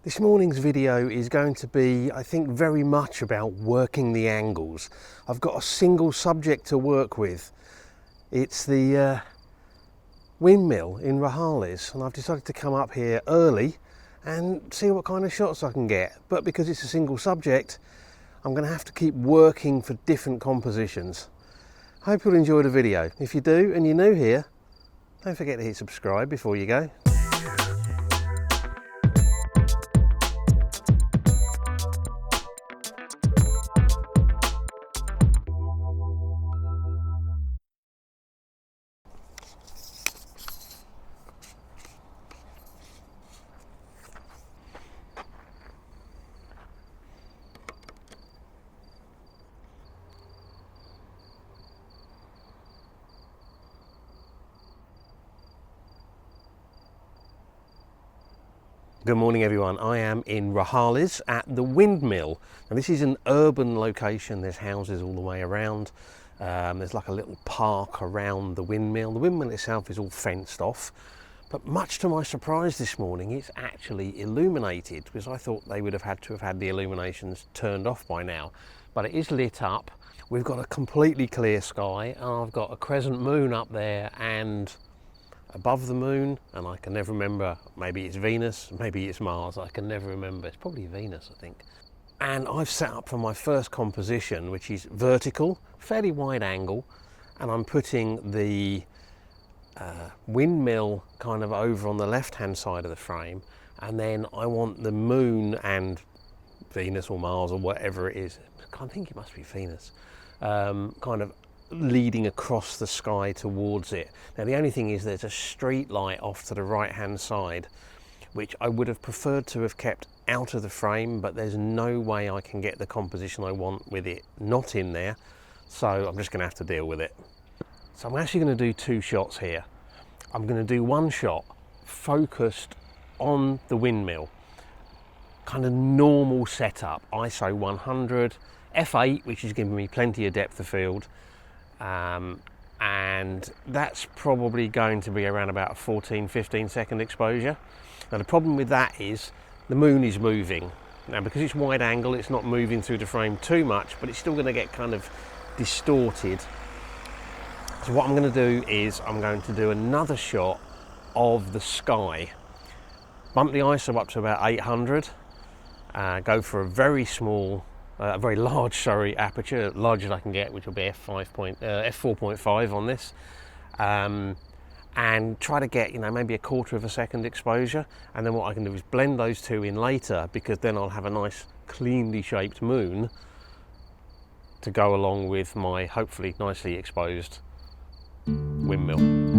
This morning's video is going to be, I think, very much about working the angles. I've got a single subject to work with. It's the Windmill in Rojales, and I've decided to come up here early and see what kind of shots I can get. But because it's a single subject, I'm going to have to keep working for different compositions. Hope you'll enjoy the video. If you do and you're new here, don't forget to hit subscribe before you go. Good morning everyone, I am in Rojales at the Windmill. Now this is an urban location, there's houses all the way around. There's like a little park around the windmill. The windmill itself is all fenced off, but much to my surprise this morning it's actually illuminated, because I thought they would have had the illuminations turned off by now. But it is lit up. We've got a completely clear sky, and I've got a crescent moon up there and above the moon, and I can never remember, maybe it's Venus, maybe it's Mars, I can never remember. It's probably Venus, I think. And I've set up for my first composition, which is vertical, fairly wide angle, and I'm putting the windmill kind of over on the left hand side of the frame, and then I want the moon and Venus or Mars or whatever it is, I think it must be Venus, kind of leading across the sky towards it. Now the only thing is there's a street light off to the right hand side, which I would have preferred to have kept out of the frame, but there's no way I can get the composition I want with it not in there, so I'm just going to have to deal with it. So I'm actually going to do two shots here. I'm going to do one shot focused on the windmill, kind of normal setup, ISO 100, f8, which is giving me plenty of depth of field. And that's probably going to be around about a 14-15 second exposure. Now the problem with that is the moon is moving. Now because it's wide angle, it's not moving through the frame too much, but it's still going to get kind of distorted. So what I'm going to do is I'm going to do another shot of the sky. Bump the ISO up to about 800, go for a very small, a very large, aperture, large as I can get, which will be f4.5 on this, and try to get, maybe a quarter of a second exposure. And then what I can do is blend those two in later, because then I'll have a nice cleanly shaped moon to go along with my hopefully nicely exposed windmill.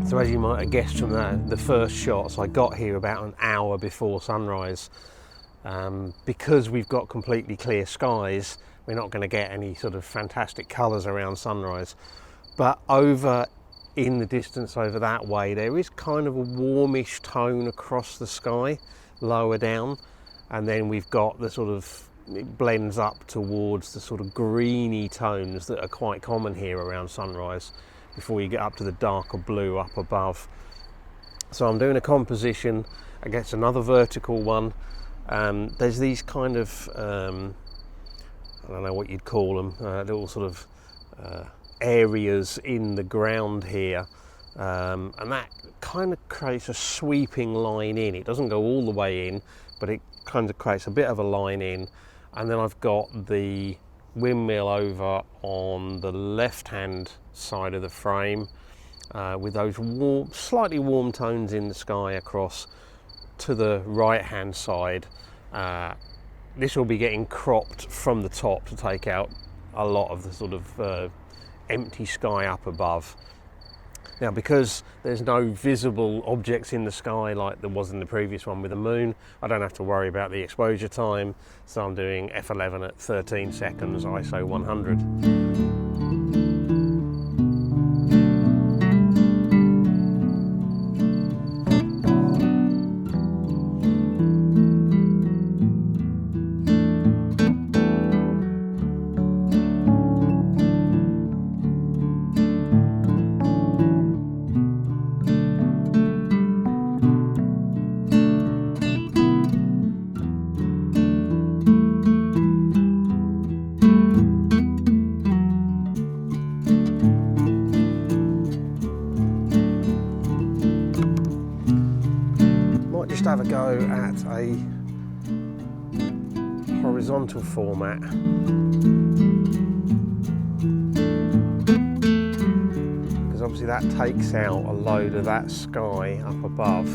So as you might have guessed from the first shots, I got here about an hour before sunrise. Because we've got completely clear skies, we're not going to get any sort of fantastic colours around sunrise. But over in the distance over that way, there is kind of a warmish tone across the sky, lower down. And then we've got the sort of, it blends up towards the sort of greeny tones that are quite common here around sunrise, before you get up to the darker blue up above. So I'm doing a composition against another vertical one. There's these kind of, I don't know what you'd call them, little sort of areas in the ground here, and that kind of creates a sweeping line in. It doesn't go all the way in, but it kind of creates a bit of a line in. And then I've got the windmill over on the left hand side of the frame, with those slightly warm tones in the sky across to the right hand side. This will be getting cropped from the top to take out a lot of the sort of empty sky up above. Now, because there's no visible objects in the sky like there was in the previous one with the moon, I don't have to worry about the exposure time, so I'm doing f11 at 13 seconds, ISO 100. Just have a go at a horizontal format. Because obviously that takes out a load of that sky up above.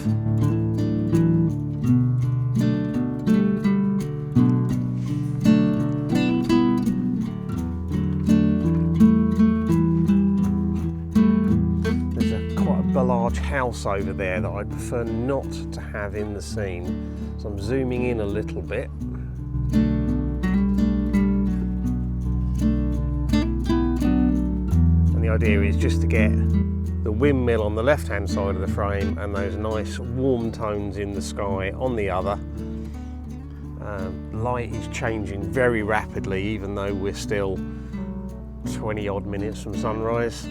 Large house over there that I prefer not to have in the scene, so I'm zooming in a little bit. And the idea is just to get the windmill on the left hand side of the frame and those nice warm tones in the sky on the other. Light is changing very rapidly, even though we're still 20 odd minutes from sunrise.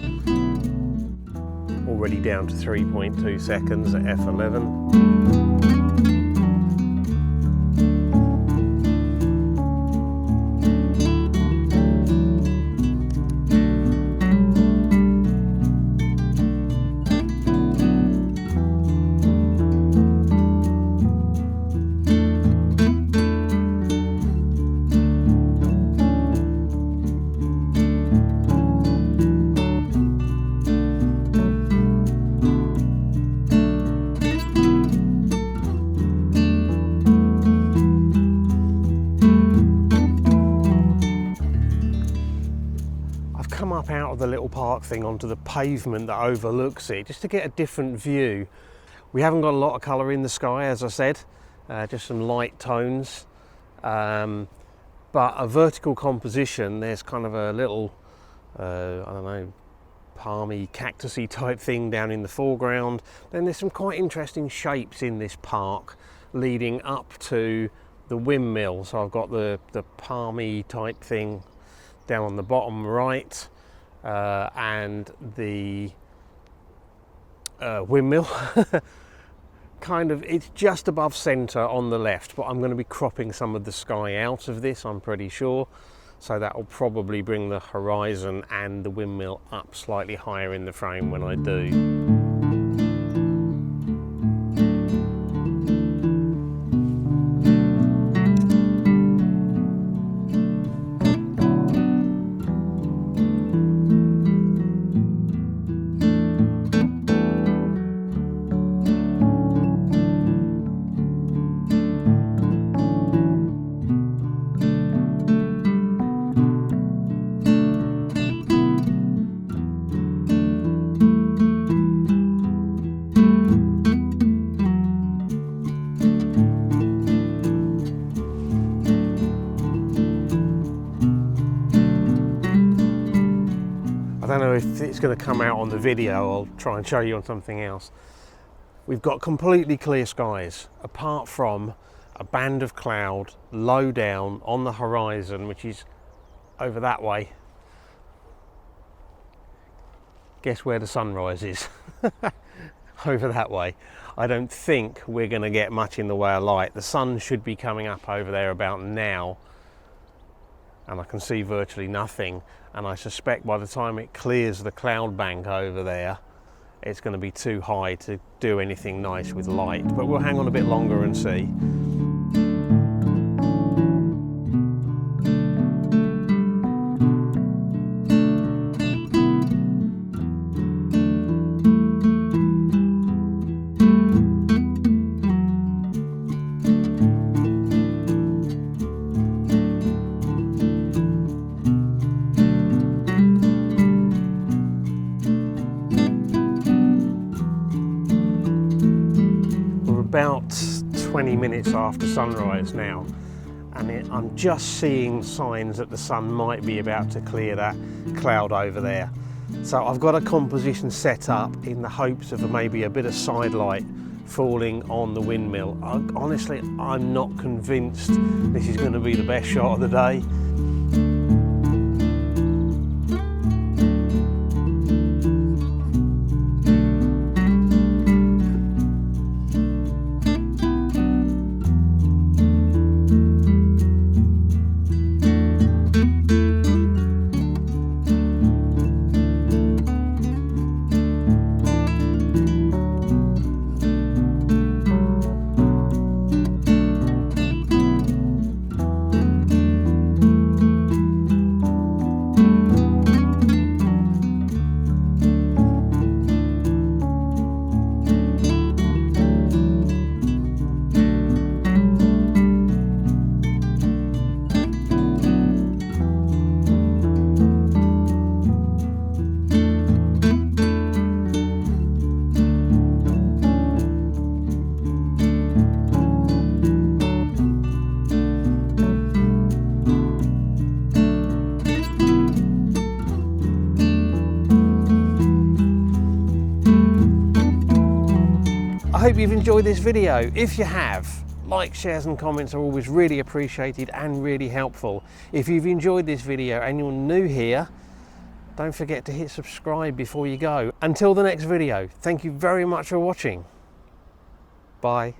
Already down to 3.2 seconds at f11. Come up out of the little park thing onto the pavement that overlooks it, just to get a different view. We haven't got a lot of colour in the sky, as I said, just some light tones, but a vertical composition. There's kind of a little, I don't know, palmy, cactusy type thing down in the foreground. Then there's some quite interesting shapes in this park leading up to the windmill. So I've got the palmy type thing down on the bottom right, and the windmill kind of, it's just above centre on the left, but I'm going to be cropping some of the sky out of this, I'm pretty sure, so that will probably bring the horizon and the windmill up slightly higher in the frame when I do. I don't know if it's going to come out on the video. I'll try and show you on something else. We've got completely clear skies, apart from a band of cloud low down on the horizon, which is over that way. Guess where the sunrise is? Over that way. I don't think we're going to get much in the way of light. The sun should be coming up over there about now. and I can see virtually nothing, and I suspect by the time it clears the cloud bank over there, it's going to be too high to do anything nice with light. But we'll hang on a bit longer and see. About 20 minutes after sunrise now, and I'm just seeing signs that the sun might be about to clear that cloud over there. So I've got a composition set up in the hopes of maybe a bit of side light falling on the windmill. Honestly, I'm not convinced this is going to be the best shot of the day. I hope you've enjoyed this video. If you have, likes, shares and comments are always really appreciated and really helpful. If you've enjoyed this video and you're new here, don't forget to hit subscribe before you go. Until the next video, thank you very much for watching. Bye.